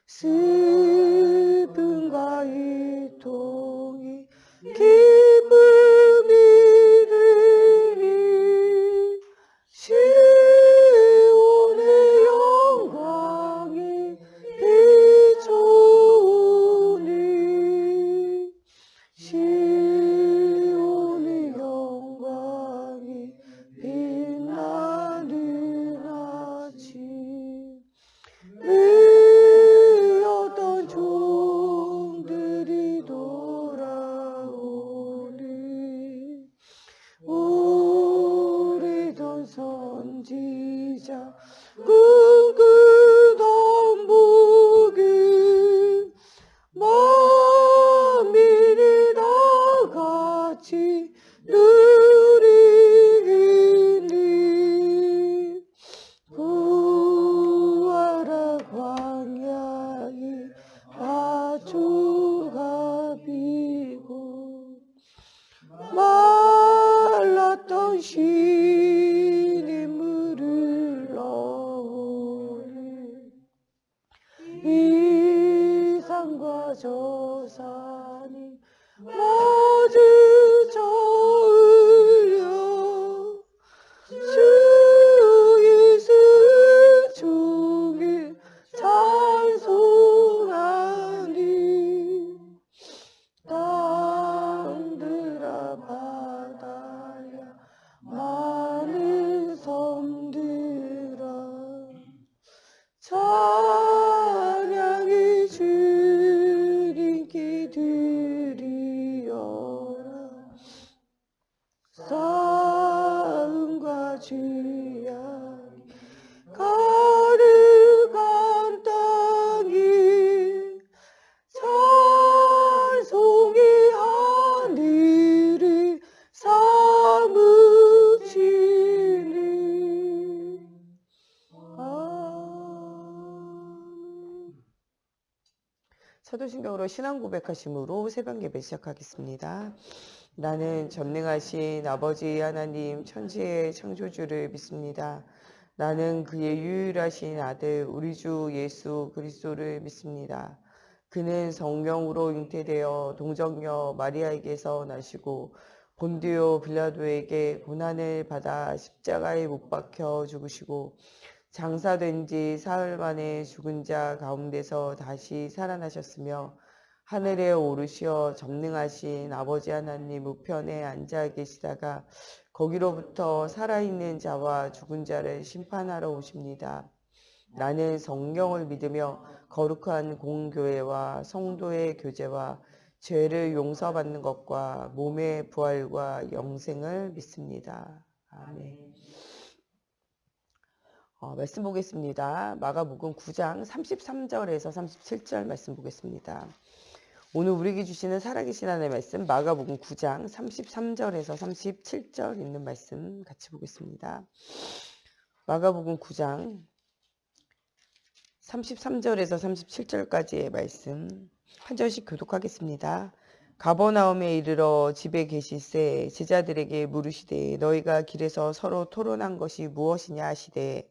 슬픔과 이통이 기쁨이 되리 시온의 영광이 비추니 시온의 영광이 빛나는 아침 어떤 종들이 돌아오니 오래전 선지자 꿈꾸던 복음 만민이 다 같이 누리니 구하라 광야에 아주가 비고 말랐던 시냇물을 넣으니 이 산과 저 산이 마주쳐 흘려 주 예수 중에 찬송하니 땅들아 바다야 많은 섬들아 찬양이 주님께 드리어라 싸움과 주야기 가득한 땅이 찬송이 하늘을 사무치니 아멘. 사도신경으로 신앙 고백하심으로 새벽 예배 시작하겠습니다. 나는 전능하신 아버지 하나님 천지의 창조주를 믿습니다. 나는 그의 유일하신 아들 우리 주 예수 그리스도를 믿습니다. 그는 성령으로 잉태되어 동정녀 마리아에게서 나시고 본디오 빌라도에게 고난을 받아 십자가에 못 박혀 죽으시고 장사된 지 사흘 만에 죽은 자 가운데서 다시 살아나셨으며 하늘에 오르시어 전능하신 아버지 하나님 우편에 앉아 계시다가 거기로부터 살아있는 자와 죽은 자를 심판하러 오십니다. 나는 성령을 믿으며 거룩한 공교회와 성도의 교제와 죄를 용서받는 것과 몸의 부활과 영생을 믿습니다. 아멘. 말씀 보겠습니다. 마가복음 9장 33절에서 37절 말씀 보겠습니다. 오늘 우리에게 주시는 살아계신 하나님의 말씀 마가복음 9장 33절에서 37절 있는 말씀 같이 보겠습니다. 마가복음 9장 33절에서 37절까지의 말씀 한 절씩 교독하겠습니다. 가버나움에 이르러 집에 계실새 제자들에게 물으시되 너희가 길에서 서로 토론한 것이 무엇이냐 하시되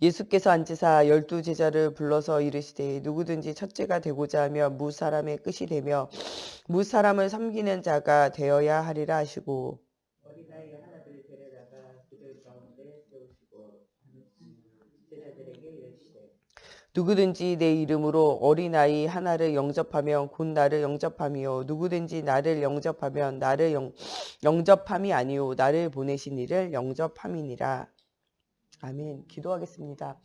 예수께서 앉으사 12 제자를 불러서 이르시되 누구든지 첫째가 되고자 하면 무 사람의 끝이 되며 무 사람을 섬기는 자가 되어야 하리라 하시고 어린아이 하나를 데려다가 그들 가운데 세우시고 제자들에게 이르시되 누구든지 내 이름으로 어린아이 하나를 영접하면 곧 나를 영접함이요 누구든지 나를 영접하면 나를 영접함이 아니요 나를 보내신 이를 영접함이니라. 아멘. 기도하겠습니다.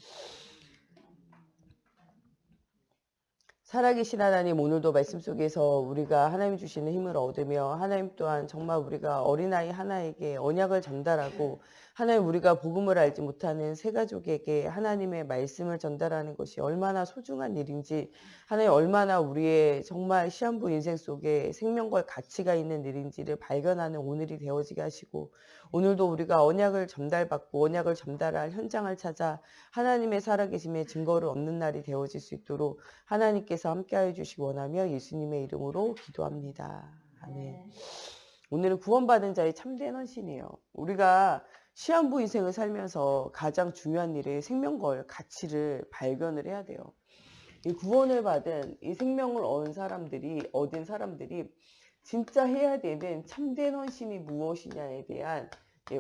살아계신 하나님, 오늘도 말씀 속에서 우리가 하나님 주시는 힘을 얻으며 하나님 또한 정말 우리가 어린아이 하나에게 언약을 전달하고 하나님 우리가 복음을 알지 못하는 새 가족에게 하나님의 말씀을 전달하는 것이 얼마나 소중한 일인지 하나님 얼마나 우리의 정말 시한부 인생 속에 생명과 가치가 있는 일인지를 발견하는 오늘이 되어지게 하시고 오늘도 우리가 언약을 전달받고 언약을 전달할 현장을 찾아 하나님의 살아계심의 증거를 얻는 날이 되어질 수 있도록 하나님께서 함께하여 주시기 원하며 예수님의 이름으로 기도합니다. 아멘. 오늘은 구원받은 자의 참된 헌신이에요. 우리가 시한부 인생을 살면서 가장 중요한 일이 생명걸 가치를 발견을 해야 돼요. 이 구원을 받은 이 생명을 얻은 사람들이 진짜 해야 되는 참된 헌신이 무엇이냐에 대한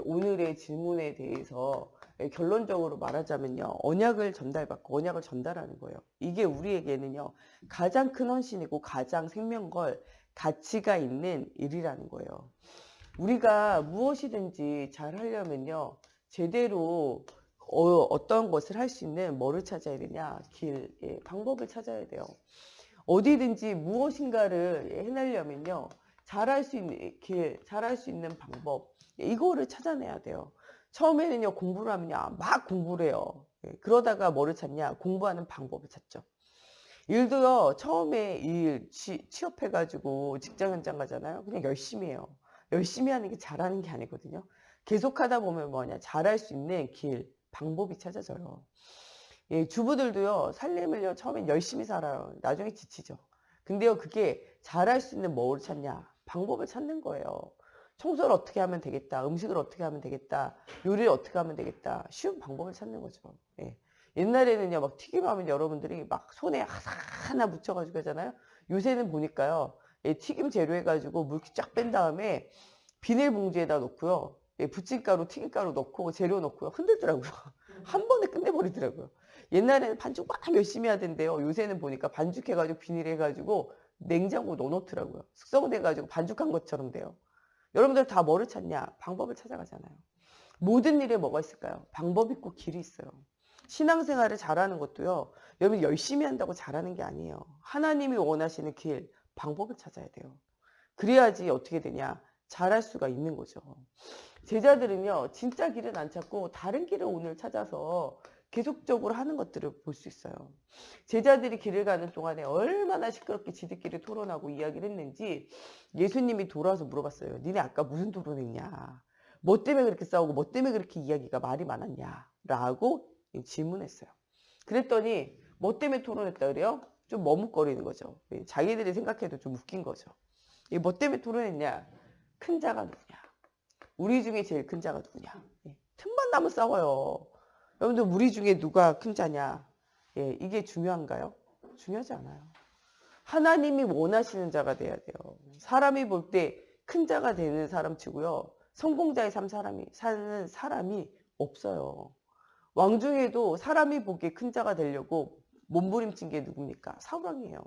오늘의 질문에 대해서 결론적으로 말하자면요. 언약을 전달받고 언약을 전달하는 거예요. 이게 우리에게는요. 가장 큰 헌신이고 가장 생명걸 가치가 있는 일이라는 거예요. 우리가 무엇이든지 잘 하려면요. 제대로 어떤 것을 할 수 있는 뭐를 찾아야 되냐? 길, 방법을 찾아야 돼요. 어디든지 무엇인가를 해내려면요. 잘할 수 있는 길, 잘할 수 있는 방법, 이거를 찾아내야 돼요. 처음에는요. 공부를 하면요. 막 공부를 해요. 그러다가 뭐를 찾냐? 공부하는 방법을 찾죠. 일도요. 처음에 취업해가지고 직장 현장 가잖아요. 그냥 열심히 해요. 열심히 하는 게 잘하는 게 아니거든요. 계속 하다 보면 뭐냐? 잘할 수 있는 길, 방법이 찾아져요. 주부들도요. 살림을요. 처음엔 열심히 살아요. 나중에 지치죠. 근데요. 그게 잘할 수 있는 뭐를 찾냐? 방법을 찾는 거예요. 청소를 어떻게 하면 되겠다. 음식을 어떻게 하면 되겠다. 요리를 어떻게 하면 되겠다. 쉬운 방법을 찾는 거죠. 옛날에는요. 막 튀김하면 여러분들이 막 손에 하나 묻혀가지고 하잖아요. 요새는 보니까요. 튀김 재료 해가지고 물기 쫙 뺀 다음에 비닐봉지에다 넣고요. 부침가루, 튀김가루 넣고 재료 넣고요. 흔들더라고요. 한 번에 끝내버리더라고요. 옛날에는 반죽 막 열심히 하던데요. 요새는 보니까 반죽해가지고 비닐해가지고 냉장고 넣어놓더라고요. 숙성돼가지고 반죽한 것처럼 돼요. 여러분들 다 뭐를 찾냐? 방법을 찾아가잖아요. 모든 일에 뭐가 있을까요? 방법 있고 길이 있어요. 신앙생활을 잘하는 것도요. 여러분 열심히 한다고 잘하는 게 아니에요. 하나님이 원하시는 길, 방법을 찾아야 돼요. 그래야지 어떻게 되냐? 잘할 수가 있는 거죠. 제자들은요. 진짜 길은 안 찾고 다른 길을 오늘 찾아서 계속적으로 하는 것들을 볼 수 있어요. 제자들이 길을 가는 동안에 얼마나 시끄럽게 지들끼리 토론하고 이야기를 했는지 예수님이 돌아와서 물어봤어요. 니네 아까 무슨 토론했냐? 뭐 때문에 그렇게 싸우고 뭐 때문에 그렇게 이야기가 말이 많았냐? 라고 질문했어요. 그랬더니 뭐 때문에 토론했다 그래요? 좀 머뭇거리는 거죠. 자기들이 생각해도 좀 웃긴 거죠. 뭐 때문에 토론했냐? 큰 자가 누구냐? 우리 중에 제일 큰 자가 누구냐? 틈만 나면 싸워요. 여러분들 우리 중에 누가 큰 자냐? 이게 중요한가요? 중요하지 않아요. 하나님이 원하시는 자가 돼야 돼요. 사람이 볼 때 큰 자가 되는 사람 치고요. 성공자의 사는 사람이 없어요. 왕 중에도 사람이 보기에 큰 자가 되려고 몸부림친 게 누굽니까? 사울왕이에요.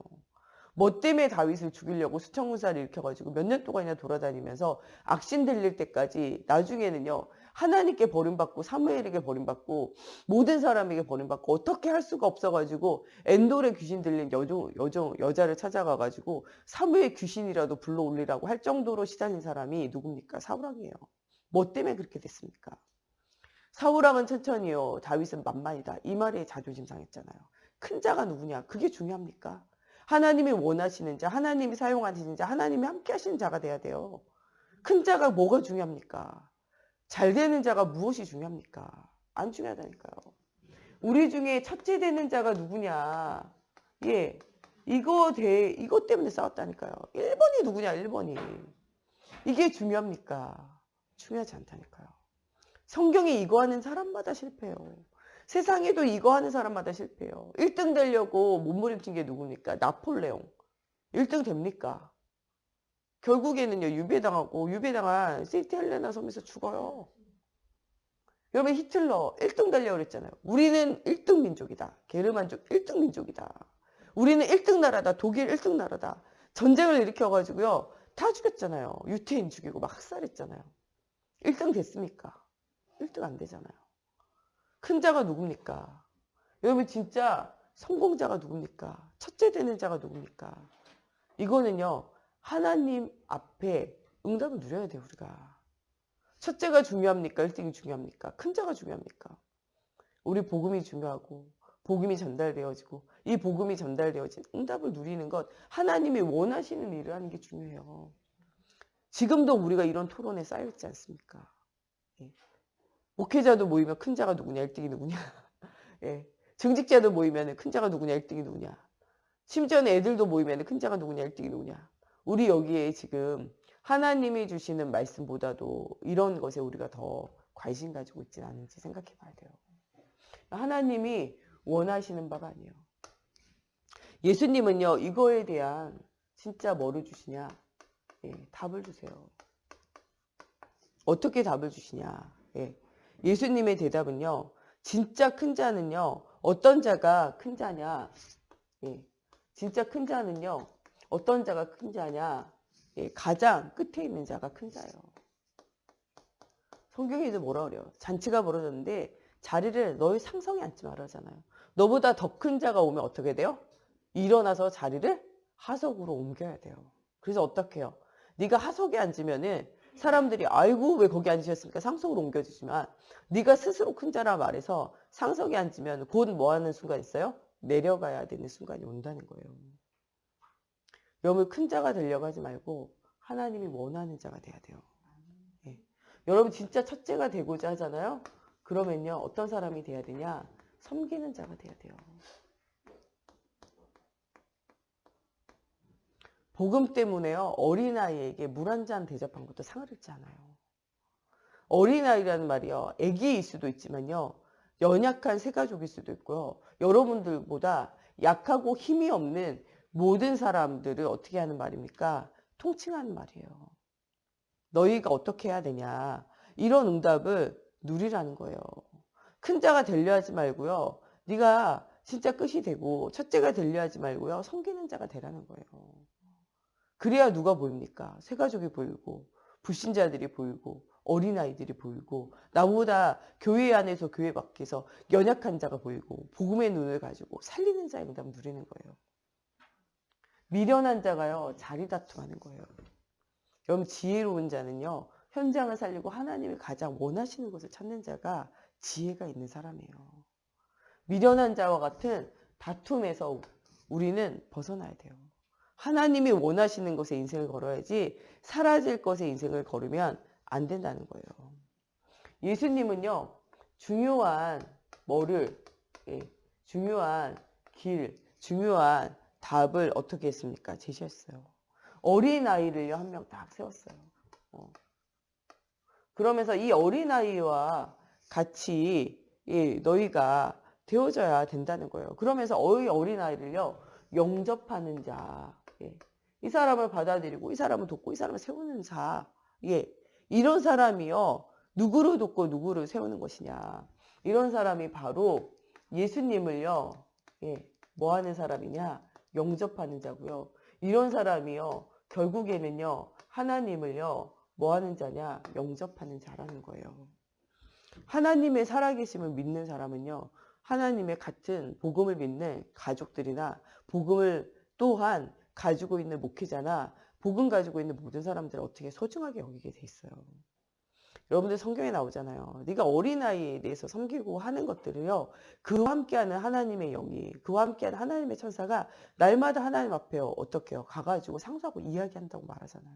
뭐 때문에 다윗을 죽이려고 수청군사를 일으켜가지고 몇 년 동안이나 돌아다니면서 악신 들릴 때까지 나중에는요. 하나님께 버림받고 사무엘에게 버림받고 모든 사람에게 버림받고 어떻게 할 수가 없어가지고 엔돌에 귀신 들린 여자를 찾아가가지고 사무엘 귀신이라도 불러올리라고 할 정도로 시달린 사람이 누굽니까? 사울왕이에요. 뭐 때문에 그렇게 됐습니까? 사울왕은 천천히요. 다윗은 만만이다. 이 말에 자존심 상했잖아요. 큰 자가 누구냐? 그게 중요합니까? 하나님이 원하시는 자, 하나님이 사용하시는 자, 하나님이 함께 하시는 자가 돼야 돼요. 큰 자가 뭐가 중요합니까? 잘 되는 자가 무엇이 중요합니까? 안 중요하다니까요. 우리 중에 첫째 되는 자가 누구냐? 이거 때문에 싸웠다니까요. 1번이 누구냐, 1번이. 이게 중요합니까? 중요하지 않다니까요. 성경이 이거 하는 사람마다 실패해요. 세상에도 이거 하는 사람마다 실패해요. 1등 되려고 몸부림친 게 누굽니까? 나폴레옹. 1등 됩니까? 결국에는요. 유배당한 세인트 헬레나 섬에서 죽어요. 여러분 히틀러 1등 되려고 그랬잖아요. 우리는 1등 민족이다. 게르만족 1등 민족이다. 우리는 1등 나라다. 독일 1등 나라다. 전쟁을 일으켜가지고요. 다 죽였잖아요. 유태인 죽이고 막 학살했잖아요. 1등 됐습니까? 1등 안 되잖아요. 큰 자가 누굽니까? 여러분 진짜 성공자가 누굽니까? 첫째 되는 자가 누굽니까? 이거는요. 하나님 앞에 응답을 누려야 돼요. 우리가. 첫째가 중요합니까? 1등이 중요합니까? 큰 자가 중요합니까? 우리 복음이 중요하고 복음이 전달되어지고 이 복음이 전달되어진 응답을 누리는 것 하나님이 원하시는 일을 하는 게 중요해요. 지금도 우리가 이런 토론에 쌓여있지 않습니까? 목회자도 모이면 큰 자가 누구냐 1등이 누구냐 정직자도 모이면 큰 자가 누구냐 1등이 누구냐 심지어는 애들도 모이면 큰 자가 누구냐 1등이 누구냐 우리 여기에 지금 하나님이 주시는 말씀보다도 이런 것에 우리가 더 관심 가지고 있지는 않은지 생각해 봐야 돼요. 하나님이 원하시는 바가 아니에요. 예수님은요, 이거에 대한 진짜 뭐를 주시냐? 예, 답을 주세요. 어떻게 답을 주시냐? 예. 예수님의 대답은요, 진짜 큰 자는요, 어떤 자가 큰 자냐? 예. 진짜 큰 자는요, 어떤 자가 큰 자냐? 예. 가장 끝에 있는 자가 큰 자예요. 성경에도 뭐라 그래요? 잔치가 벌어졌는데 자리를 너희 상성에 앉지 말라잖아요. 너보다 더 큰 자가 오면 어떻게 돼요? 일어나서 자리를 하석으로 옮겨야 돼요. 그래서 어떻게 해요? 네가 하석에 앉으면은 사람들이 아이고 왜 거기 앉으셨습니까? 상석으로 옮겨주지만 네가 스스로 큰 자라 말해서 상석에 앉으면 곧 뭐 하는 순간 있어요? 내려가야 되는 순간이 온다는 거예요. 여러분 큰 자가 되려고 하지 말고 하나님이 원하는 자가 돼야 돼요. 예. 여러분 진짜 첫째가 되고자 하잖아요. 그러면요 어떤 사람이 돼야 되냐? 섬기는 자가 돼야 돼요. 복음 때문에요. 어린아이에게 물 한 잔 대접한 것도 상하지 않아요. 어린아이라는 말이요. 아기일 수도 있지만요. 연약한 새가족일 수도 있고요. 여러분들보다 약하고 힘이 없는 모든 사람들을 어떻게 하는 말입니까? 통칭하는 말이에요. 너희가 어떻게 해야 되냐. 이런 응답을 누리라는 거예요. 큰 자가 되려 하지 말고요. 네가 진짜 끝이 되고 첫째가 되려 하지 말고요. 섬기는 자가 되라는 거예요. 그래야 누가 보입니까? 새가족이 보이고 불신자들이 보이고 어린아이들이 보이고 나보다 교회 안에서 교회 밖에서 연약한 자가 보이고 복음의 눈을 가지고 살리는 자의 응답을 누리는 거예요. 미련한 자가요. 자리 다툼하는 거예요. 여러분 지혜로운 자는요. 현장을 살리고 하나님이 가장 원하시는 것을 찾는 자가 지혜가 있는 사람이에요. 미련한 자와 같은 다툼에서 우리는 벗어나야 돼요. 하나님이 원하시는 것에 인생을 걸어야지 사라질 것에 인생을 걸으면 안 된다는 거예요. 예수님은요. 중요한 뭐를 중요한 길, 중요한 답을 어떻게 했습니까? 제시했어요. 어린아이를요. 한 명 딱 세웠어요. 그러면서 이 어린아이와 같이 너희가 되어져야 된다는 거예요. 그러면서 어린아이를요. 영접하는 자. 이 사람을 받아들이고 이 사람을 돕고 이 사람을 세우는 자. 이런 사람이요. 누구를 돕고 누구를 세우는 것이냐. 이런 사람이 바로 예수님을요. 뭐 하는 사람이냐. 영접하는 자고요. 이런 사람이요. 결국에는요. 하나님을요. 뭐 하는 자냐? 영접하는 자라는 거예요. 하나님의 살아계심을 믿는 사람은요. 하나님의 같은 복음을 믿는 가족들이나 복음을 또한 가지고 있는 목회자나 복음 가지고 있는 모든 사람들을 어떻게 소중하게 여기게 돼 있어요. 여러분들 성경에 나오잖아요. 네가 어린아이에 대해서 섬기고 하는 것들을요. 그와 함께하는 하나님의 영이 그와 함께하는 하나님의 천사가 날마다 하나님 앞에 어떻게 해요? 가가지고 상소하고 이야기한다고 말하잖아요.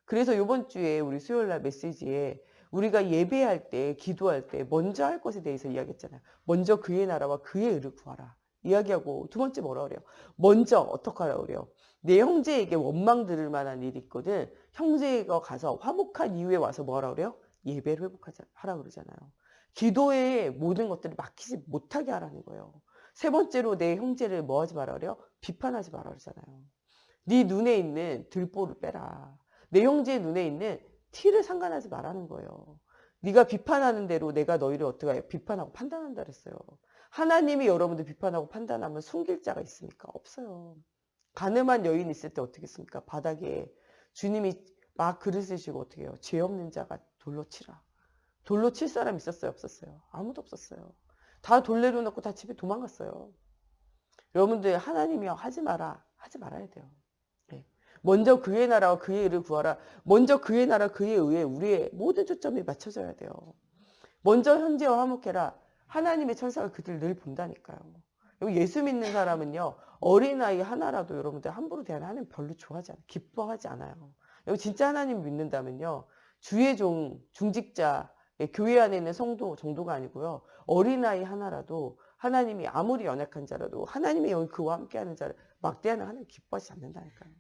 그래서 이번 주에 우리 수요일날 메시지에 우리가 예배할 때 기도할 때 먼저 할 것에 대해서 이야기했잖아요. 먼저 그의 나라와 그의 의를 구하라. 이야기하고 두 번째 뭐라 그래요? 먼저 어떻게 하라 그래요? 내 형제에게 원망 들을 만한 일이 있거든. 형제가 가서 화목한 이후에 와서 뭐라 그래요? 예배를 하라 그러잖아요. 기도의 모든 것들을 막히지 못하게 하라는 거예요. 세 번째로 내 형제를 뭐 하지 마라 그래요? 비판하지 마라 그러잖아요. 네 눈에 있는 들보를 빼라. 내 형제의 눈에 있는 티를 상관하지 말라는 거예요. 네가 비판하는 대로 내가 너희를 어떻게 해요? 비판하고 판단한다 그랬어요. 하나님이 여러분들 비판하고 판단하면 숨길 자가 있습니까? 없어요. 가늠한 여인 있을 때 어떻게 했습니까? 바닥에 주님이 막 그릇을 쥐고 어떻게 해요? 죄 없는 자가 돌로 치라. 돌로 칠 사람 있었어요? 없었어요? 아무도 없었어요. 다 돌 내려놓고 다 집에 도망갔어요. 여러분들 하나님이요 하지 마라. 하지 말아야 돼요. 먼저 그의 나라와 그의 의를 구하라. 먼저 그의 나라 그의 의에 우리의 모든 초점이 맞춰져야 돼요. 먼저 현재와 화목해라. 하나님의 천사가 그들 늘 본다니까요. 예수 믿는 사람은요. 어린아이 하나라도 여러분들 함부로 대하는 하나님 별로 좋아하지 않아요. 기뻐하지 않아요. 여기 진짜 하나님 믿는다면요. 주의 중직자, 교회 안에 있는 성도 정도가 아니고요. 어린아이 하나라도 하나님이 아무리 연약한 자라도 하나님의 영이 그와 함께하는 자를 막대하는 하나님 기뻐하지 않는다니까요.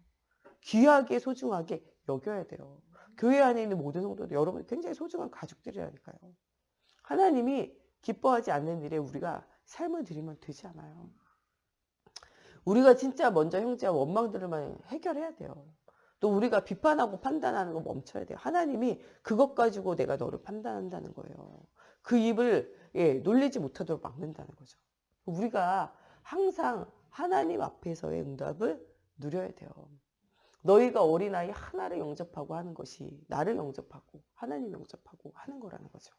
귀하게 소중하게 여겨야 돼요. 교회 안에 있는 모든 성도들 여러분 굉장히 소중한 가족들이라니까요. 하나님이 기뻐하지 않는 일에 우리가 삶을 들이면 되지 않아요. 우리가 진짜 먼저 형제와 원망들만 해결해야 돼요. 또 우리가 비판하고 판단하는 거 멈춰야 돼요. 하나님이 그것 가지고 내가 너를 판단한다는 거예요. 그 입을 놀리지 못하도록 막는다는 거죠. 우리가 항상 하나님 앞에서의 응답을 누려야 돼요. 너희가 어린아이 하나를 영접하고 하는 것이 나를 영접하고 하나님 영접하고 하는 거라는 거죠.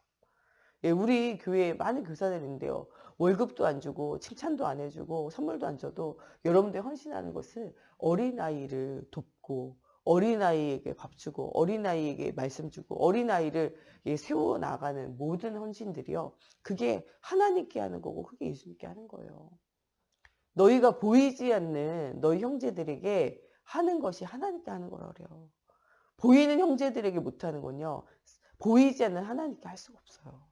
우리 교회에 많은 교사들이 있는데요. 월급도 안 주고 칭찬도 안 해주고 선물도 안 줘도 여러분들 헌신하는 것은 어린아이를 돕고 어린아이에게 밥 주고 어린아이에게 말씀 주고 어린아이를 세워나가는 모든 헌신들이요. 그게 하나님께 하는 거고 그게 예수님께 하는 거예요. 너희가 보이지 않는 너희 형제들에게 하는 것이 하나님께 하는 거라 그래요. 보이는 형제들에게 못하는 건요. 보이지 않는 하나님께 할 수가 없어요.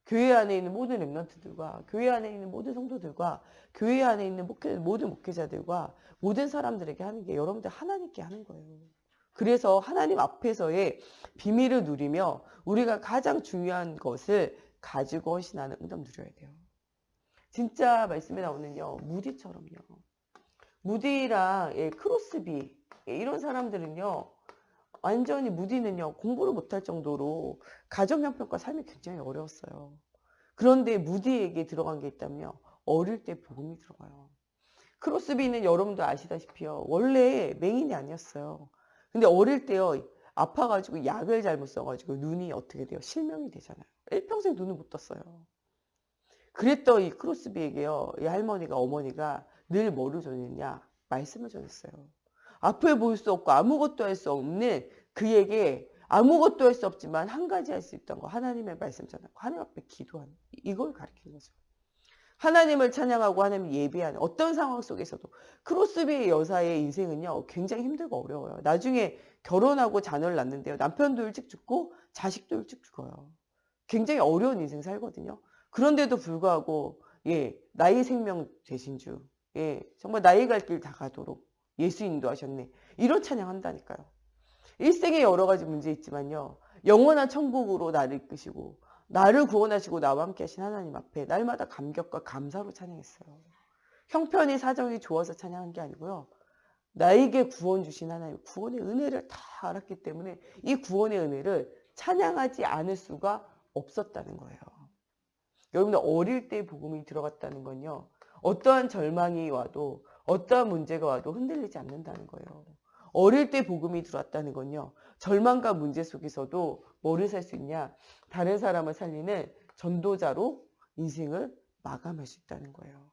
교회 안에 있는 모든 렘넌트들과 교회 안에 있는 모든 성도들과 교회 안에 있는 모든 목회자들과 모든 사람들에게 하는 게 여러분들 하나님께 하는 거예요. 그래서 하나님 앞에서의 비밀을 누리며 우리가 가장 중요한 것을 가지고 헌신하는 응답 누려야 돼요. 진짜 말씀에 나오는요. 무디처럼요. 무디랑 크로스비 이런 사람들은요. 완전히 무디는요. 공부를 못할 정도로 가정형편과 삶이 굉장히 어려웠어요. 그런데 무디에게 들어간 게 있다면요. 어릴 때 복음이 들어가요. 크로스비는 여러분도 아시다시피요. 원래 맹인이 아니었어요. 근데 어릴 때요. 아파가지고 약을 잘못 써가지고 눈이 어떻게 돼요? 실명이 되잖아요. 일평생 눈을 못 떴어요. 그랬던 이 크로스비에게요. 이 할머니가 어머니가 늘 뭐를 전했냐? 말씀을 전했어요. 앞을 볼 수 없고 아무것도 할 수 없는 그에게 아무것도 할 수 없지만 한 가지 할 수 있던 거 하나님의 말씀 전하고 하나님 앞에 기도하는 이걸 가르치는 거죠. 하나님을 찬양하고 하나님 예배하는 어떤 상황 속에서도 크로스비 여사의 인생은요 굉장히 힘들고 어려워요. 나중에 결혼하고 자녀를 낳는데요. 남편도 일찍 죽고 자식도 일찍 죽어요. 굉장히 어려운 인생 살거든요. 그런데도 불구하고 나의 생명 되신 주 정말 나의 갈 길 다 가도록 예수 인도하셨네. 이런 찬양한다니까요. 일생에 여러 가지 문제 있지만요. 영원한 천국으로 나를 이끄시고 나를 구원하시고 나와 함께 하신 하나님 앞에 날마다 감격과 감사로 찬양했어요. 형편이 사정이 좋아서 찬양한 게 아니고요. 나에게 구원 주신 하나님 구원의 은혜를 다 알았기 때문에 이 구원의 은혜를 찬양하지 않을 수가 없었다는 거예요. 여러분들 어릴 때 복음이 들어갔다는 건요. 어떠한 절망이 와도 어떠한 문제가 와도 흔들리지 않는다는 거예요. 어릴 때 복음이 들어왔다는 건요. 절망과 문제 속에서도 뭐를 살 수 있냐. 다른 사람을 살리는 전도자로 인생을 마감할 수 있다는 거예요.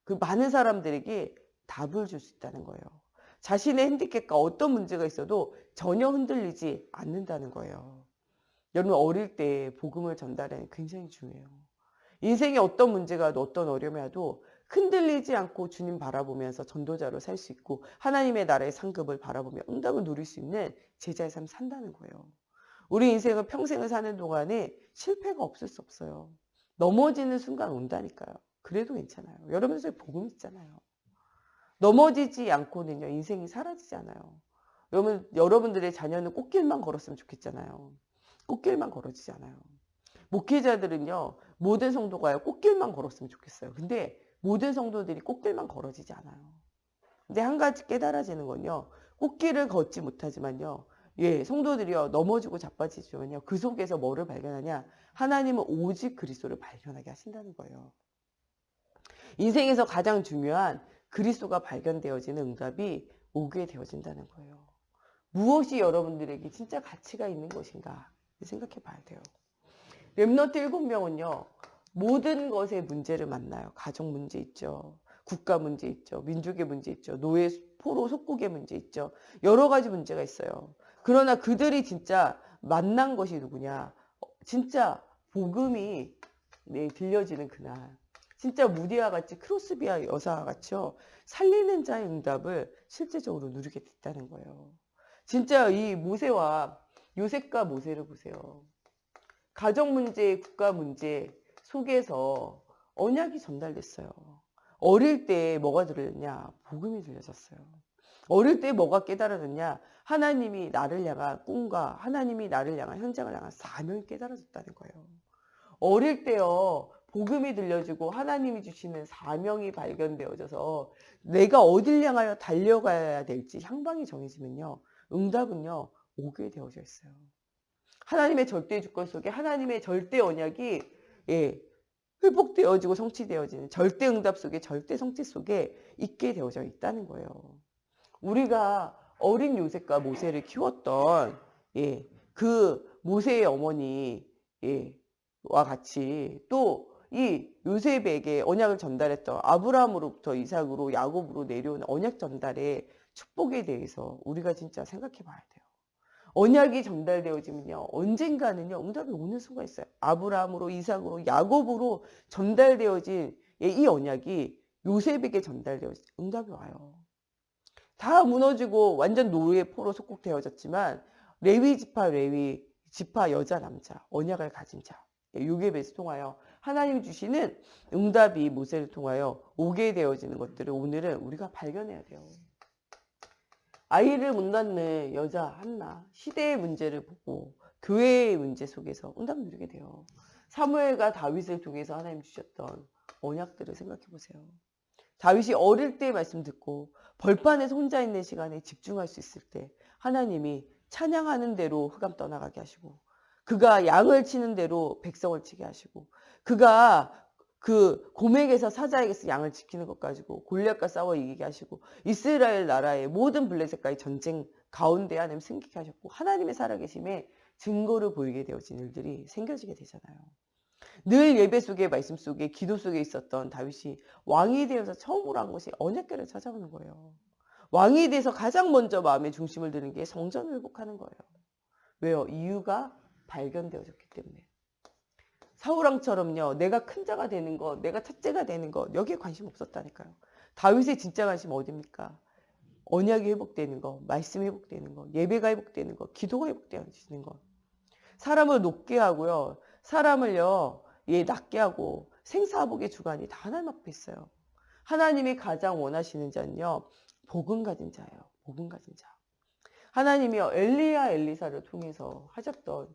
그 많은 사람들에게 답을 줄 수 있다는 거예요. 자신의 핸디캡과 어떤 문제가 있어도 전혀 흔들리지 않는다는 거예요. 여러분 어릴 때 복음을 전달하는 게 굉장히 중요해요. 인생에 어떤 문제가 와도 어떤 어려움이 와도 흔들리지 않고 주님 바라보면서 전도자로 살 수 있고 하나님의 나라의 상급을 바라보며 응답을 누릴 수 있는 제자의 삶 산다는 거예요. 우리 인생은 평생을 사는 동안에 실패가 없을 수 없어요. 넘어지는 순간 온다니까요. 그래도 괜찮아요. 여러분 속에 복음 있잖아요. 넘어지지 않고는요 인생이 사라지지 않아요. 여러분들의 자녀는 꽃길만 걸었으면 좋겠잖아요. 꽃길만 걸어지지 않아요. 목회자들은요 모든 성도가요 꽃길만 걸었으면 좋겠어요. 근데 모든 성도들이 꽃길만 걸어지지 않아요. 근데 한 가지 깨달아지는 건요 꽃길을 걷지 못하지만요 성도들이요 넘어지고 자빠지지만요 그 속에서 뭐를 발견하냐 하나님은 오직 그리스도를 발견하게 하신다는 거예요. 인생에서 가장 중요한 그리스도가 발견되어지는 응답이 오게 되어진다는 거예요. 무엇이 여러분들에게 진짜 가치가 있는 것인가 생각해 봐야 돼요. 렘넌트 7명은요. 모든 것의 문제를 만나요. 가정 문제 있죠. 국가 문제 있죠. 민족의 문제 있죠. 노예 포로 속국의 문제 있죠. 여러 가지 문제가 있어요. 그러나 그들이 진짜 만난 것이 누구냐. 진짜 복음이 들려지는 그날. 진짜 무디와 같이 크로스비아 여사와 같이요. 살리는 자의 응답을 실제적으로 누리게 됐다는 거예요. 진짜 이 모세와 요셉과 모세를 보세요. 가정 문제, 국가 문제 속에서 언약이 전달됐어요. 어릴 때 뭐가 들렸냐? 복음이 들려졌어요. 어릴 때 뭐가 깨달아졌냐? 하나님이 나를 향한 꿈과 하나님이 나를 향한 현장을 향한 사명이 깨달아졌다는 거예요. 어릴 때요. 복음이 들려지고 하나님이 주시는 사명이 발견되어져서 내가 어딜 향하여 달려가야 될지 향방이 정해지면요. 응답은요. 오게 되어져 있어요. 하나님의 절대 주권 속에 하나님의 절대 언약이 예, 회복되어지고 성취되어지는 절대 응답 속에 절대 성취 속에 있게 되어져 있다는 거예요. 우리가 어린 요셉과 모세를 키웠던 예, 그 모세의 어머니 예, 와 같이 또 이 요셉에게 언약을 전달했던 아브라함으로부터 이삭으로 야곱으로 내려온 언약 전달의 축복에 대해서 우리가 진짜 생각해 봐야 돼요. 언약이 전달되어지면요. 언젠가는요. 응답이 오는 순간 있어요. 아브라함으로 이삭으로 야곱으로 전달되어진 이 언약이 요셉에게 전달되어진 응답이 와요. 다 무너지고 완전 노예의 포로 속국되어졌지만 레위 지파 여자 남자 언약을 가진 자 요셉에서 통하여 하나님이 주시는 응답이 모세를 통하여 오게 되어지는 것들을 오늘은 우리가 발견해야 돼요. 아이를 못 낳는 여자 한나 시대의 문제를 보고 교회의 문제 속에서 응답 누리게 돼요. 사무엘과 다윗을 통해서 하나님 주셨던 언약들을 생각해 보세요. 다윗이 어릴 때 말씀 듣고 벌판에서 혼자 있는 시간에 집중할 수 있을 때 하나님이 찬양하는 대로 흑암 떠나가게 하시고 그가 양을 치는 대로 백성을 치게 하시고 그가 그 고멜에서 사자에게서 양을 지키는 것 가지고 골리앗과 싸워 이기게 하시고 이스라엘 나라의 모든 블레셋과의 전쟁 가운데 하나님 승리케 하셨고 하나님의 살아계심에 증거를 보이게 되어진 일들이 생겨지게 되잖아요. 늘 예배 속에 말씀 속에 기도 속에 있었던 다윗이 왕이 되어서 처음으로 한 것이 언약궤를 찾아오는 거예요. 왕이 돼서 가장 먼저 마음의 중심을 두는 게 성전을 회복하는 거예요. 왜요? 이유가 발견되어졌기 때문에. 사울왕처럼요. 내가 큰 자가 되는 것, 내가 첫째가 되는 것 여기에 관심 없었다니까요. 다윗의 진짜 관심은 어디입니까? 언약이 회복되는 것, 말씀이 회복되는 것, 예배가 회복되는 것, 기도가 회복되어지는 것. 사람을 높게 하고요. 사람을요. 낮게 하고 생사복의 주관이 다 하나님 앞에 있어요. 하나님이 가장 원하시는 자는요. 복음 가진 자예요. 복음 가진 자. 하나님이요. 엘리야 엘리사를 통해서 하셨던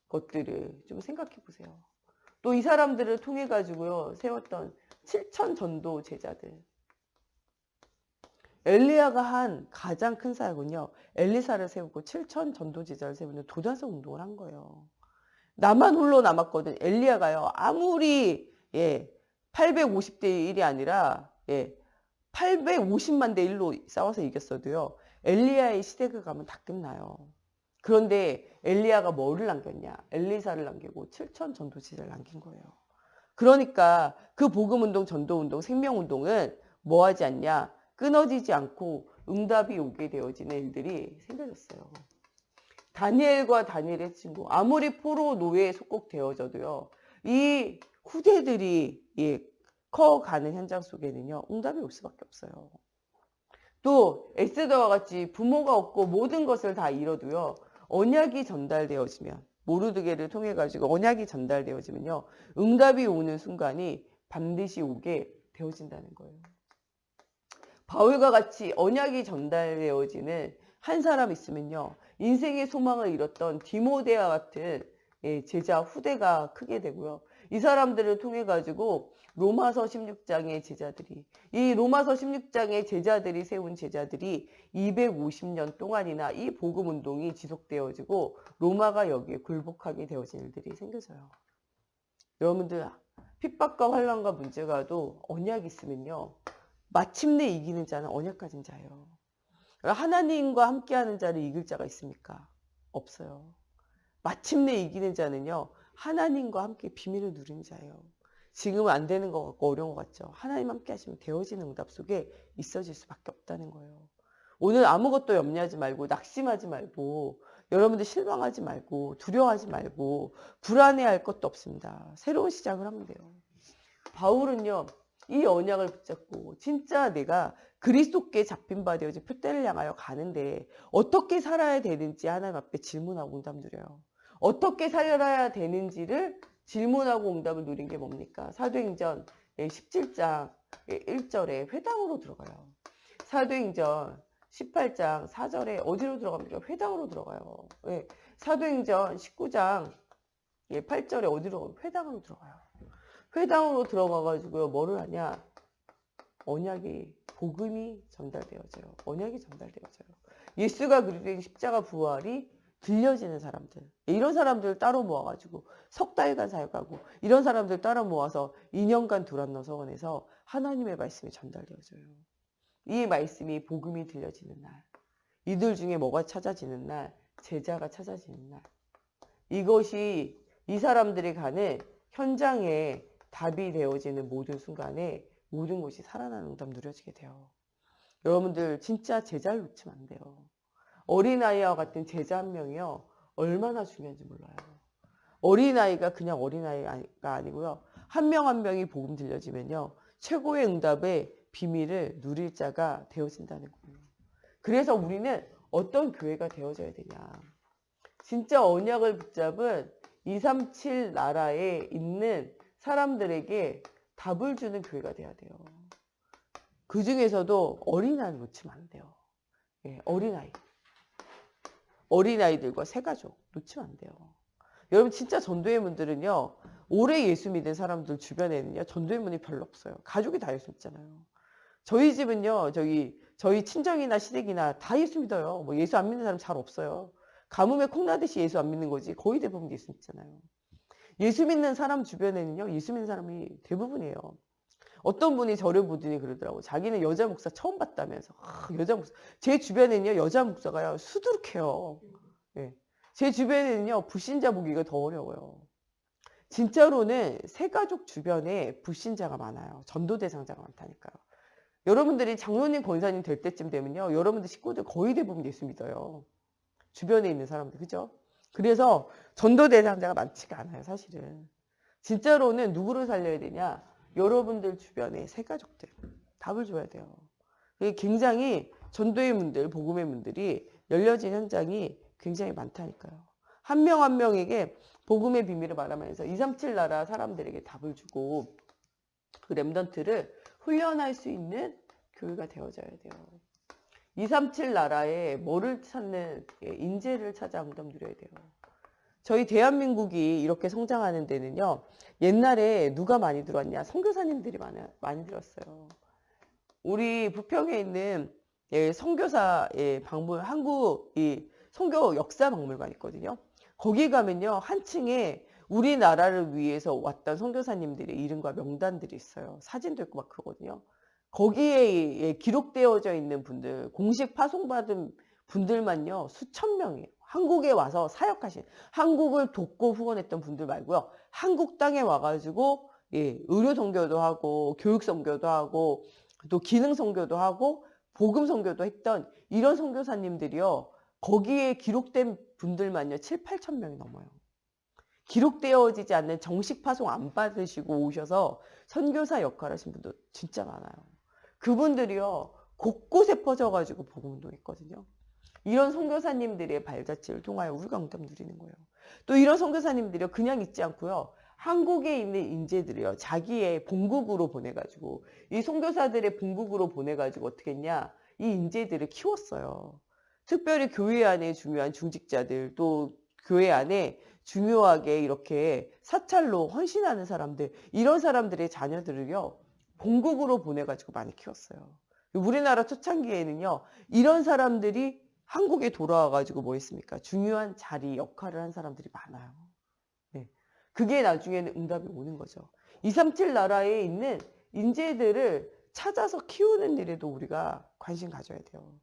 것들을 좀 생각해 보세요. 또 이 사람들을 통해 가지고요. 세웠던 7천 전도 제자들. 엘리야가 한 가장 큰 사역은요. 엘리사를 세우고 7천 전도 제자를 세우는 도단성 운동을 한 거예요. 나만 홀로 남았거든. 엘리야가요. 아무리 850대 1이 아니라 850만 대 1로 싸워서 이겼어도요. 엘리야의 시대가 가면 다 끝나요. 그런데 엘리야가 뭐를 남겼냐? 엘리사를 남기고 7천 전도 제자를 남긴 거예요. 그러니까 그 복음운동, 전도운동, 생명운동은 뭐 하지 않냐? 끊어지지 않고 응답이 오게 되어지는 일들이 생겨졌어요. 다니엘과 다니엘의 친구 아무리 포로 노예에 속국되어져도요. 이 후대들이 커가는 현장 속에는요. 응답이 올 수밖에 없어요. 또 에스더와 같이 부모가 없고 모든 것을 다 잃어도요. 언약이 전달되어지면 모르드게를 통해 가지고 언약이 전달되어지면요. 응답이 오는 순간이 반드시 오게 되어진다는 거예요. 바울과 같이 언약이 전달되어지는 한 사람 있으면요. 인생의 소망을 잃었던 디모데와 같은 제자 후대가 크게 되고요. 이 사람들을 통해 가지고 로마서 16장의 제자들이 이 로마서 16장의 제자들이 세운 제자들이 250년 동안이나 이 복음 운동이 지속되어지고 로마가 여기에 굴복하게 되어진 일들이 생겨져요. 여러분들 핍박과 환난과 문제가도 언약이 있으면요. 마침내 이기는 자는 언약 가진 자예요. 하나님과 함께하는 자를 이길 자가 있습니까? 없어요. 마침내 이기는 자는요. 하나님과 함께 비밀을 누리는 자예요. 지금은 안 되는 것 같고 어려운 것 같죠. 하나님 함께 하시면 되어지는 응답 속에 있어질 수밖에 없다는 거예요. 오늘 아무것도 염려하지 말고 낙심하지 말고 여러분들 실망하지 말고 두려워하지 말고 불안해할 것도 없습니다. 새로운 시작을 하면 돼요. 바울은요. 이 언약을 붙잡고 진짜 내가 그리스도께 잡힌 바 되어진 표대를 향하여 가는데 어떻게 살아야 되는지 하나님 앞에 질문하고 응답 누려요. 어떻게 살아야 되는지를 질문하고 응답을 누린 게 뭡니까? 사도행전 17장 1절에 회당으로 들어가요. 사도행전 18장 4절에 어디로 들어갑니까? 회당으로 들어가요. 예. 사도행전 19장 8절에 어디로? 회당으로 들어가요. 회당으로 들어가가지고요. 뭐를 하냐? 언약이, 복음이 전달되어져요. 언약이 전달되어져요. 예수가 그리스도의 십자가 부활이 들려지는 사람들. 이런 사람들 따로 모아가지고 석 달간 사역하고 이런 사람들 따로 모아서 2년간 두란노 서원에서 하나님의 말씀이 전달되어져요. 이 말씀이 복음이 들려지는 날. 이들 중에 뭐가 찾아지는 날? 제자가 찾아지는 날. 이것이 이 사람들이 가는 현장에 답이 되어지는 모든 순간에 모든 것이 살아나는 응답 누려지게 돼요. 여러분들 진짜 제자를 놓치면 안 돼요. 어린아이와 같은 제자 한 명이요. 얼마나 중요한지 몰라요. 어린아이가 그냥 어린아이가 아니고요. 한 명 한 명이 복음 들려지면요. 최고의 응답의 비밀을 누릴 자가 되어진다는 거예요. 그래서 우리는 어떤 교회가 되어져야 되냐. 진짜 언약을 붙잡은 237 나라에 있는 사람들에게 답을 주는 교회가 돼야 돼요. 그 중에서도 어린아이 놓치면 안 돼요. 예, 어린아이들과 새가족 놓치면 안 돼요. 여러분 진짜 전도회 분들은요. 오래 예수 믿은 사람들 주변에는요. 전도회 분이 별로 없어요. 가족이 다 예수 믿잖아요. 저희 집은요. 저희 친정이나 시댁이나 다 예수 믿어요. 뭐 예수 안 믿는 사람 잘 없어요. 가뭄에 콩나듯이 예수 안 믿는 거지 거의 대부분 예수 믿잖아요. 예수 믿는 사람 주변에는요. 예수 믿는 사람이 대부분이에요. 어떤 분이 저를 보더니 그러더라고. 자기는 여자 목사 처음 봤다면서. 여자 목사. 제 주변에는요. 여자 목사가요. 수두룩해요. 예. 제 주변에는요. 불신자 보기가 더 어려워요. 진짜로는 새가족 주변에 불신자가 많아요. 전도 대상자가 많다니까요. 여러분들이 장로님 권사님 될 때쯤 되면요. 여러분들 식구들 거의 대부분 예수 믿어요. 주변에 있는 사람들. 그죠? 그래서 전도 대상자가 많지가 않아요. 사실은. 진짜로는 누구를 살려야 되냐? 여러분들 주변에 새가족들. 답을 줘야 돼요. 굉장히 전도의 문들, 복음의 문들이 열려진 현장이 굉장히 많다니까요. 한 명 한 명에게 복음의 비밀을 말하면서 237 나라 사람들에게 답을 주고 그 렘넌트를 훈련할 수 있는 교회가 되어져야 돼요. 237 나라에 뭐를 찾는 인재를 찾아 응답 누려야 돼요. 저희 대한민국이 이렇게 성장하는 데는요. 옛날에 누가 많이 들어왔냐? 선교사님들이 많이 들었어요. 우리 부평에 있는 선교사의 방문, 한국 이 선교 역사 박물관 있거든요. 거기 가면요. 한 층에 우리나라를 위해서 왔던 선교사님들의 이름과 명단들이 있어요. 사진도 있고 막 그러거든요. 거기에 기록되어져 있는 분들, 공식 파송받은 분들만요. 수천 명이에요. 한국에 와서 사역하신, 한국을 돕고 후원했던 분들 말고요. 한국 땅에 와가지고 의료 선교도 하고 교육 선교도 하고 또 기능 선교도 하고 복음 선교도 했던 이런 선교사님들이요. 거기에 기록된 분들만요. 7, 8천 명이 넘어요. 기록되어지지 않는 정식 파송 안 받으시고 오셔서 선교사 역할 하신 분도 진짜 많아요. 그분들이요. 곳곳에 퍼져가지고 복음 운동했거든요. 이런 선교사님들의 발자취를 통하여 우리가 응답 누리는 거예요. 또 이런 선교사님들이요. 그냥 있지 않고요. 한국에 있는 인재들이요. 자기의 본국으로 보내가지고 이 선교사들의 본국으로 보내가지고 어떻게 했냐. 이 인재들을 키웠어요. 특별히 교회 안에 중요한 중직자들 또 교회 안에 중요하게 이렇게 사찰로 헌신하는 사람들 이런 사람들의 자녀들을요. 본국으로 보내가지고 많이 키웠어요. 우리나라 초창기에는요. 이런 사람들이 한국에 돌아와가지고 뭐 했습니까? 중요한 자리 역할을 한 사람들이 많아요. 네. 그게 나중에는 응답이 오는 거죠. 237 나라에 있는 인재들을 찾아서 키우는 일에도 우리가 관심 가져야 돼요.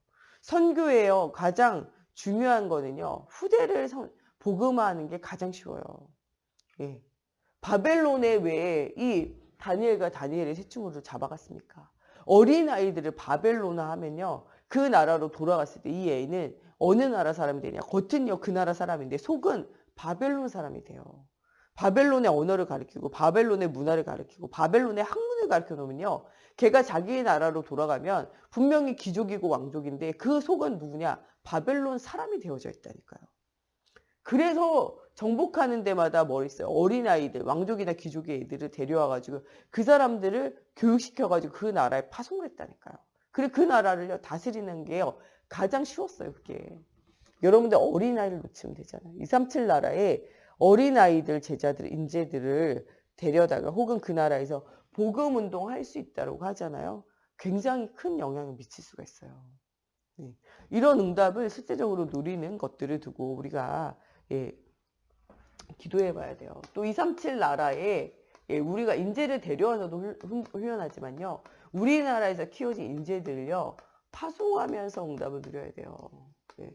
선교예요. 가장 중요한 거는요. 후대를 복음화하는 게 가장 쉬워요. 예. 바벨론에 왜 이 다니엘과 다니엘의 세충으로 잡아갔습니까? 어린아이들을 바벨론화 하면요. 그 나라로 돌아갔을 때 이 애는 어느 나라 사람이 되냐? 겉은요 그 나라 사람인데 속은 바벨론 사람이 돼요. 바벨론의 언어를 가르치고 바벨론의 문화를 가르치고 바벨론의 학문을 가르쳐 놓으면요. 걔가 자기의 나라로 돌아가면 분명히 귀족이고 왕족인데 그 속은 누구냐? 바벨론 사람이 되어져 있다니까요. 그래서 정복하는 데마다 뭐 있어요? 어린아이들, 왕족이나 귀족의 애들을 데려와가지고 그 사람들을 교육시켜가지고 그 나라에 파송을 했다니까요. 그리고 그 나라를요 다스리는 게요 가장 쉬웠어요. 그게. 여러분들 어린아이를 놓치면 되잖아요. 237 나라에 어린아이들, 제자들, 인재들을 데려다가 혹은 그 나라에서 복음 운동할 수 있다고 하잖아요. 굉장히 큰 영향을 미칠 수가 있어요. 네. 이런 응답을 실제적으로 누리는 것들을 두고 우리가 예, 기도해 봐야 돼요. 또 237 나라에 예, 우리가 인재를 데려와서도 훈련하지만요. 우리나라에서 키워진 인재들을요. 파송하면서 응답을 누려야 돼요. 예.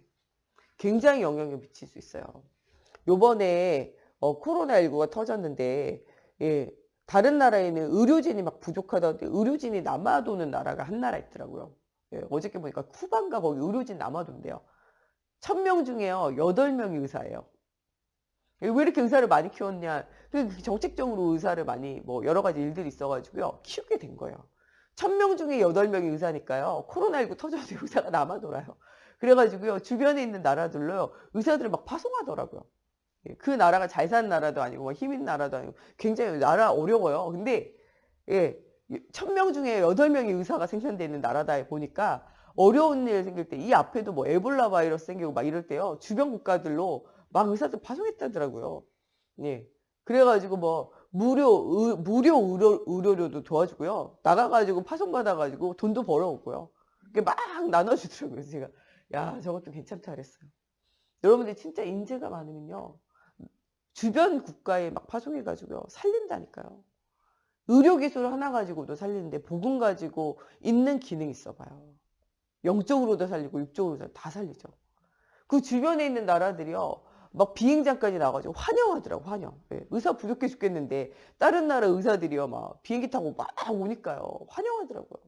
굉장히 영향을 미칠 수 있어요. 요번에 코로나19가 터졌는데 예, 다른 나라에는 의료진이 막 부족하다는데 의료진이 남아도는 나라가 한 나라 있더라고요. 예, 어저께 보니까 쿠바인가 거기 의료진 남아돈대요. 1000명 중에요 8명이 의사예요. 왜 이렇게 의사를 많이 키웠냐? 정책적으로 의사를 많이 뭐 여러 가지 일들이 있어가지고요 키우게 된 거예요. 1000명 중에 8명이 의사니까요. 코로나19 터져도 의사가 남아돌아요. 그래가지고요 주변에 있는 나라들로요 의사들을 막 파송하더라고요. 예, 그 나라가 잘 사는 나라도 아니고 뭐 힘 있는 나라도 아니고 굉장히 나라 어려워요. 근데 예, 1000명 중에 8명이 의사가 생산되는 나라다 보니까 어려운 일 생길 때 이 앞에도 뭐 에볼라 바이러스 생기고 막 이럴 때요 주변 국가들로 막 의사들 파송했다더라고요. 예. 그래가지고 뭐 무료 의료료도 도와주고요. 나가가지고 파송받아가지고 돈도 벌어오고요. 이렇게 막 나눠주더라고요. 그래서 제가 야 저것도 괜찮다 그랬어요. 여러분들 진짜 인재가 많으면요. 주변 국가에 막 파송해가지고요. 살린다니까요. 의료기술 하나 가지고도 살리는데 복음 가지고 있는 기능이 있어봐요. 영적으로도 살리고 육적으로도 다 살리죠. 그 주변에 있는 나라들이요. 막 비행장까지 나가지고 환영하더라고 환영. 예, 의사 부족해 죽겠는데 다른 나라 의사들이요. 막 비행기 타고 막 오니까요. 환영하더라고요.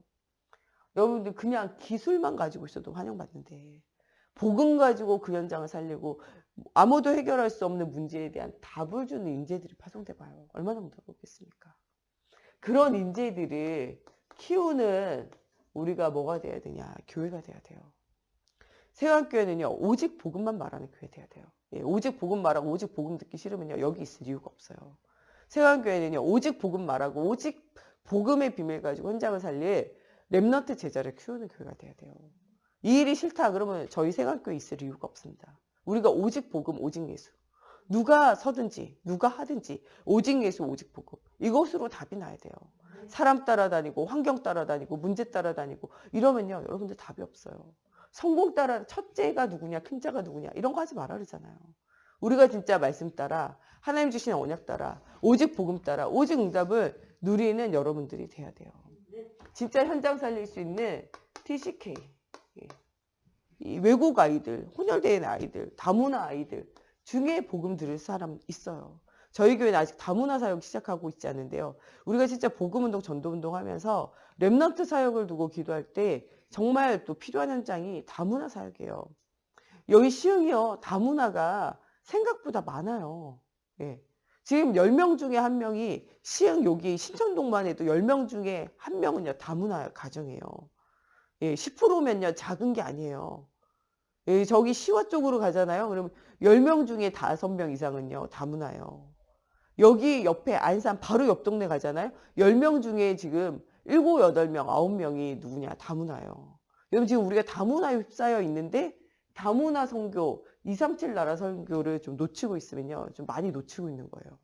여러분들 그냥 기술만 가지고 있어도 환영받는데 복음 가지고 그 현장을 살리고 아무도 해결할 수 없는 문제에 대한 답을 주는 인재들이 파송돼 봐요. 얼마나 무섭겠습니까? 그런 인재들을 키우는 우리가 뭐가 돼야 되냐? 교회가 돼야 돼요. 세관교회는요. 오직 복음만 말하는 교회 돼야 돼요. 예, 오직 복음 말하고 오직 복음 듣기 싫으면요. 여기 있을 이유가 없어요. 세관교회는요. 오직 복음 말하고 오직 복음의 비밀 가지고 현장을 살릴 렘넌트 제자를 키우는 교회가 돼야 돼요. 이 일이 싫다 그러면 저희 세관교회 있을 이유가 없습니다. 우리가 오직 복음, 오직 예수. 누가 서든지 누가 하든지 오직 예수, 오직 복음. 이것으로 답이 나야 돼요. 사람 따라다니고 환경 따라다니고 문제 따라다니고 이러면요. 여러분들 답이 없어요. 성공 따라 첫째가 누구냐 큰 자가 누구냐 이런 거 하지 말아 그러잖아요. 우리가 진짜 말씀 따라 하나님 주신 언약 따라 오직 복음 따라 오직 응답을 누리는 여러분들이 돼야 돼요. 진짜 현장 살릴 수 있는 TCK 이 외국 아이들, 혼혈된 아이들, 다문화 아이들 중에 복음 들을 사람 있어요. 저희 교회는 아직 다문화 사역 시작하고 있지 않은데요. 우리가 진짜 복음운동, 전도운동 하면서 렘넌트 사역을 두고 기도할 때 정말 또 필요한 현장이 다문화 사역이에요. 여기 시흥이요. 다문화가 생각보다 많아요. 예. 지금 10명 중에 1명이 시흥 여기 신천동만 해도 10명 중에 1명은요. 다문화 가정이에요. 예, 10%면요. 작은 게 아니에요. 예, 저기 시와 쪽으로 가잖아요. 그러면 10명 중에 5명 이상은요. 다문화예요. 여기 옆에 안산 바로 옆 동네 가잖아요. 10명 중에 지금 7, 8명, 9명이 누구냐? 다문화예요. 여러분 지금 우리가 다문화에 휩싸여 있는데 다문화 선교, 237 나라 선교를 좀 놓치고 있으면요. 좀 많이 놓치고 있는 거예요.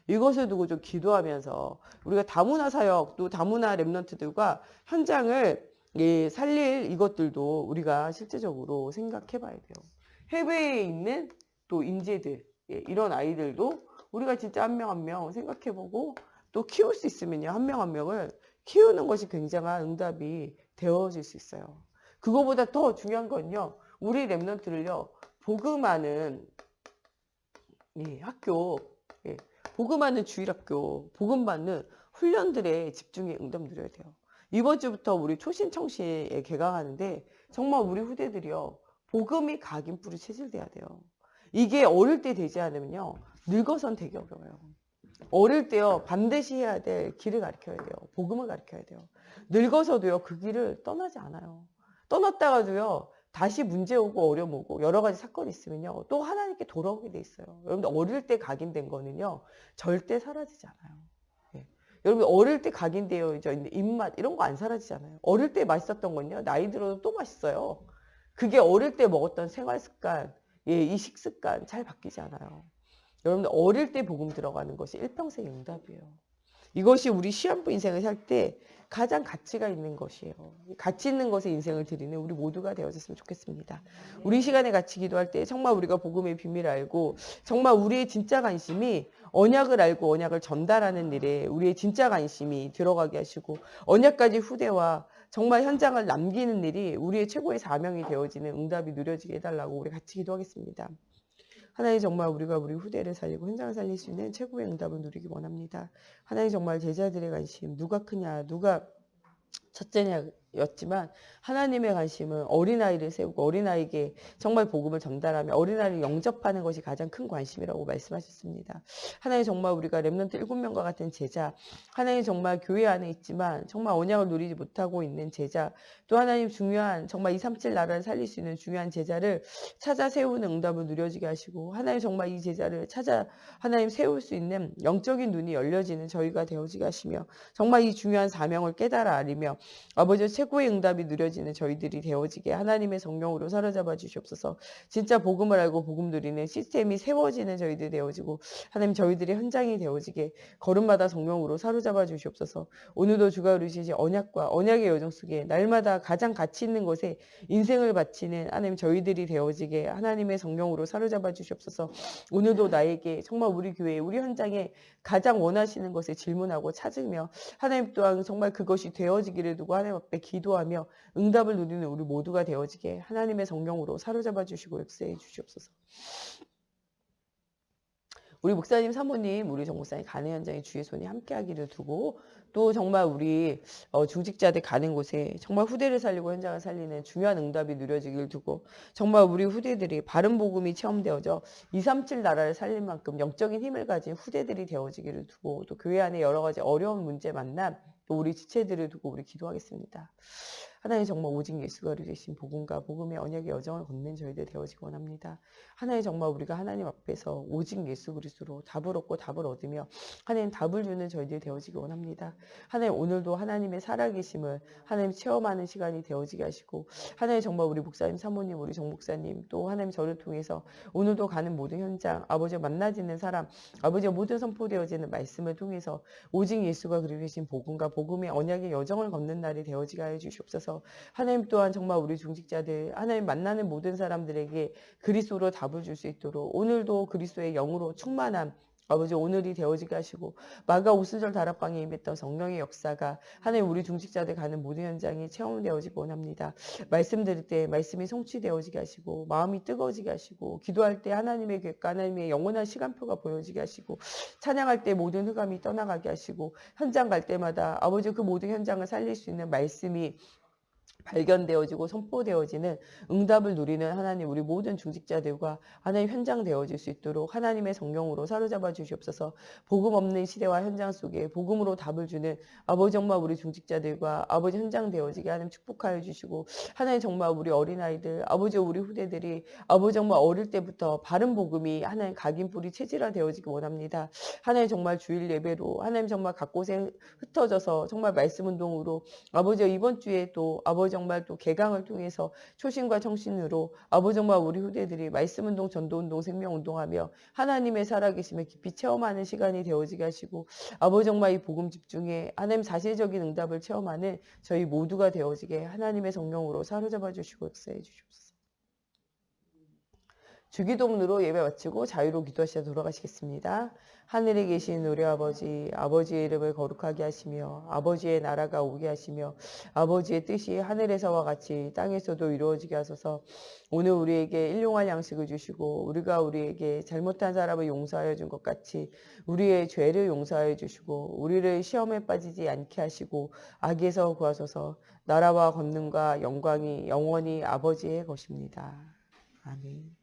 이것을 두고 좀 기도하면서 우리가 다문화 사역 또 다문화 렘넌트들과 현장을 예, 살릴 이것들도 우리가 실제적으로 생각해 봐야 돼요. 해외에 있는 또 인재들, 예, 이런 아이들도 우리가 진짜 한 명 한 명 생각해 보고 또 키울 수 있으면요. 한 명 한 명을 키우는 것이 굉장한 응답이 되어질 수 있어요. 그거보다 더 중요한 건요. 우리 렘넌트를요. 복음하는 예, 학교, 예, 복음하는 주일학교, 복음받는 훈련들에 집중해 응답 누려야 돼요. 이번 주부터 우리 초신청시에 개강하는데 정말 우리 후대들이요. 복음이 각인 뿌리 체질돼야 돼요. 이게 어릴 때 되지 않으면요. 늙어선 되게 어려워요. 어릴 때요. 반드시 해야 될 길을 가르쳐야 돼요. 복음을 가르쳐야 돼요. 늙어서도요. 그 길을 떠나지 않아요. 떠났다가도요. 다시 문제 오고 어려움 오고 여러 가지 사건이 있으면요. 또 하나님께 돌아오게 돼 있어요. 여러분들 어릴 때 각인된 거는요. 절대 사라지지 않아요. 예. 여러분 어릴 때 각인되어 있는 입맛 이런 거 안 사라지잖아요. 어릴 때 맛있었던 건요. 나이 들어도 또 맛있어요. 그게 어릴 때 먹었던 생활 습관, 예, 이 식습관 잘 바뀌지 않아요. 여러분들 어릴 때 복음 들어가는 것이 일평생 응답이에요. 이것이 우리 시한부 인생을 살 때 가장 가치가 있는 것이에요. 가치 있는 것에 인생을 드리는 우리 모두가 되어졌으면 좋겠습니다. 우리 시간에 같이 기도할 때 정말 우리가 복음의 비밀을 알고 정말 우리의 진짜 관심이 언약을 알고 언약을 전달하는 일에 우리의 진짜 관심이 들어가게 하시고 언약까지 후대와 정말 현장을 남기는 일이 우리의 최고의 사명이 되어지는 응답이 누려지게 해달라고 우리 같이 기도하겠습니다. 하나님 정말 우리가 우리 후대를 살리고 현장을 살릴 수 있는 최고의 응답을 누리기 원합니다. 하나님 정말 제자들의 관심 누가 크냐 누가 첫째냐였지만 하나님의 관심은 어린아이를 세우고 어린아이에게 정말 복음을 전달하며 어린아이를 영접하는 것이 가장 큰 관심이라고 말씀하셨습니다. 하나님 정말 우리가 렘넌트 7명과 같은 제자, 하나님 정말 교회 안에 있지만 정말 언약을 누리지 못하고 있는 제자, 또 하나님 중요한 정말 237 나라를 살릴 수 있는 중요한 제자를 찾아 세우는 응답을 누려지게 하시고 하나님 정말 이 제자를 찾아 하나님 세울 수 있는 영적인 눈이 열려지는 저희가 되어지게 하시며 정말 이 중요한 사명을 깨달아 알리며 아버지 최고의 응답이 누려지는 저희들이 되어지게 하나님의 성령으로 사로잡아 주시옵소서. 진짜 복음을 알고 복음 누리는 시스템이 세워지는 저희들이 되어지고 하나님 저희들이 현장이 되어지게 걸음마다 성령으로 사로잡아 주시옵소서. 오늘도 주가 이루시신 언약과 언약의 여정 속에 날마다 가장 가치 있는 것에 인생을 바치는 하나님 저희들이 되어지게 하나님의 성령으로 사로잡아 주시옵소서. 오늘도 나에게 정말 우리 교회 우리 현장에 가장 원하시는 것을 질문하고 찾으며 하나님 또한 정말 그것이 되어지기를 두고 하나님 앞에 기도하며 응답을 누리는 우리 모두가 되어지게 하나님의 성령으로 사로잡아 주시고 역사해 주시옵소서. 우리 목사님, 사모님, 우리 정 목사님 가는 현장에 주의 손이 함께하기를 두고 또 정말 우리 중직자들 가는 곳에 정말 후대를 살리고 현장을 살리는 중요한 응답이 누려지길 두고 정말 우리 후대들이 바른 복음이 체험되어져 237 나라를 살릴 만큼 영적인 힘을 가진 후대들이 되어지기를 두고 또 교회 안에 여러 가지 어려운 문제 만남 또 우리 지체들을 두고 우리 기도하겠습니다. 하나님 정말 오직 예수가 이루신 복음과 복음의 언약의 여정을 걷는 저희들 되어지기 원합니다. 하나님 정말 우리가 하나님 앞에서 오직 예수 그리스도로 답을 얻고 답을 얻으며 하나님 답을 주는 저희들 되어지기 원합니다. 하나님 오늘도 하나님의 살아계심을 하나님 체험하는 시간이 되어지게 하시고 하나님 정말 우리 목사님, 사모님, 우리 정 목사님 또 하나님 저를 통해서 오늘도 가는 모든 현장 아버지와 만나지는 사람 아버지와 모든 선포되어지는 말씀을 통해서 오직 예수가 그리신 복음과 복음의 언약의 여정을 걷는 날이 되어지게 하여 주시옵소서. 하나님 또한 정말 우리 중직자들 하나님 만나는 모든 사람들에게 그리스도로 답을 줄 수 있도록 오늘도 그리스도의 영으로 충만함 아버지 오늘이 되어지게 하시고 마가 오순절 다락방에 임했던 성령의 역사가 하나님 우리 중직자들 가는 모든 현장에 체험되어지기 원합니다. 말씀 들을 때 말씀이 성취되어지게 하시고 마음이 뜨거워지게 하시고 기도할 때 하나님의 궤과 하나님의 영원한 시간표가 보여지게 하시고 찬양할 때 모든 흑암이 떠나가게 하시고 현장 갈 때마다 아버지 그 모든 현장을 살릴 수 있는 말씀이 발견되어지고 선포되어지는 응답을 누리는 하나님 우리 모든 중직자들과 하나님 현장 되어질 수 있도록 하나님의 성령으로 사로잡아 주시옵소서. 복음 없는 시대와 현장 속에 복음으로 답을 주는 아버지 정말 우리 중직자들과 아버지 현장 되어지게 하나님 축복하여 주시고 하나님 정말 우리 어린아이들 아버지 우리 후대들이 아버지 정말 어릴 때부터 바른 복음이 하나님 각인뿌리 체질화 되어지기 원합니다. 하나님 정말 주일 예배로 하나님 정말 각 곳에 흩어져서 정말 말씀 운동으로 아버지 이번 주에 또 아버지 정말 또 개강을 통해서 초심과 청신으로 아버지 정말 우리 후대들이 말씀운동, 전도운동, 생명운동하며 하나님의 살아계심을 깊이 체험하는 시간이 되어지게 하시고 아버지 정말 이 복음 집중에 하나님 사실적인 응답을 체험하는 저희 모두가 되어지게 하나님의 성령으로 사로잡아 주시고 역사해 주시옵소서. 주기도문으로 예배 마치고 자유로 기도하시다 돌아가시겠습니다. 하늘에 계신 우리 아버지, 아버지의 이름을 거룩하게 하시며 아버지의 나라가 오게 하시며 아버지의 뜻이 하늘에서와 같이 땅에서도 이루어지게 하소서. 오늘 우리에게 일용할 양식을 주시고 우리가 우리에게 잘못한 사람을 용서하여 준 것 같이 우리의 죄를 용서하여 주시고 우리를 시험에 빠지지 않게 하시고 악에서 구하소서. 나라와 권능과 영광이 영원히 아버지의 것입니다. 아멘.